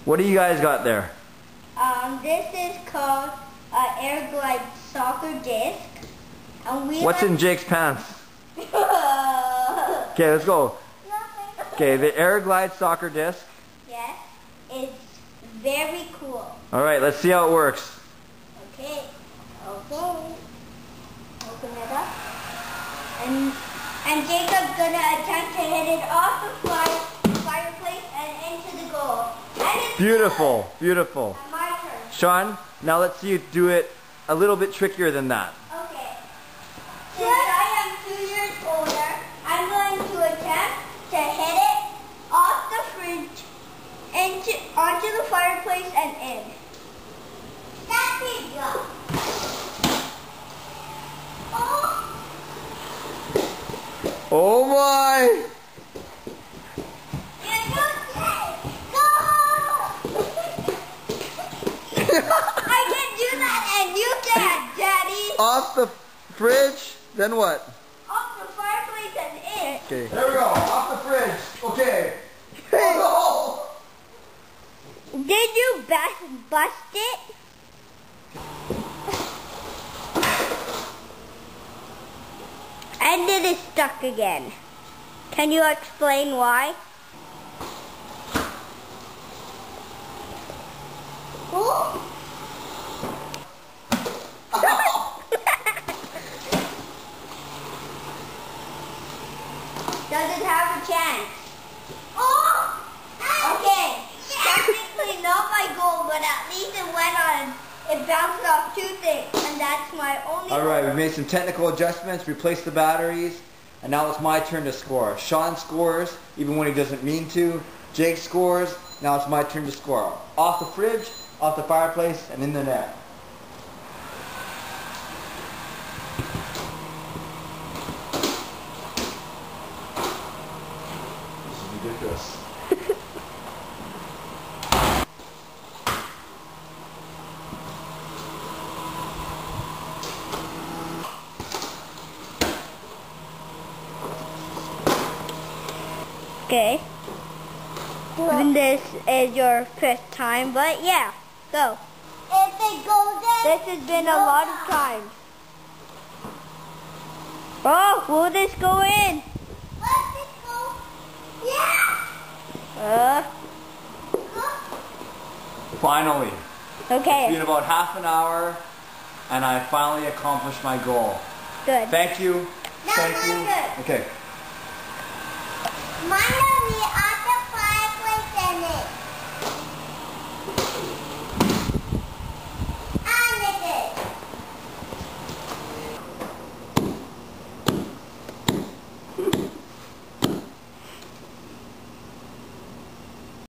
What do you guys got there? This is called Air Glide soccer disc. And What's in Jake's pants? Okay, let's go. Okay, the Air Glide soccer disc. Yes, it's very cool. Alright, let's see how it works. Okay. Open it up. And Jacob's gonna attempt to hit it off the fireplace and into the goal. And it's Beautiful, good. beautiful. And my turn. Sean, now let's see you do it a little bit trickier than that. Okay. Since I am 2 years older, I'm going to attempt to hit it off the fridge onto the fireplace and in. That big go. Oh my! I can do that and you can't, Daddy. Off the fridge, then what? Off the fireplace and in. Okay. There we go, off the fridge. Okay. Oh, Did you bust it? And it is stuck again. Can you explain why? Doesn't have a chance. Okay, technically not my goal, but at least it went on. It bounced off 2 things, and that's my only goal. Alright, we made some technical adjustments, replaced the batteries, and now it's my turn to score. Sean scores, even when he doesn't mean to. Jake scores, now it's my turn to score. Off the fridge, off the fireplace, and in the net. This is ridiculous. Okay. Even this is your 5th time, but yeah, go. If it goes in, this has been a lot of times. Oh, will this go in? Let it go. Yeah. Finally. Okay. It's been about half an hour, and I finally accomplished my goal. Good. Thank you. Now Thank you. my turn. Okay. Mine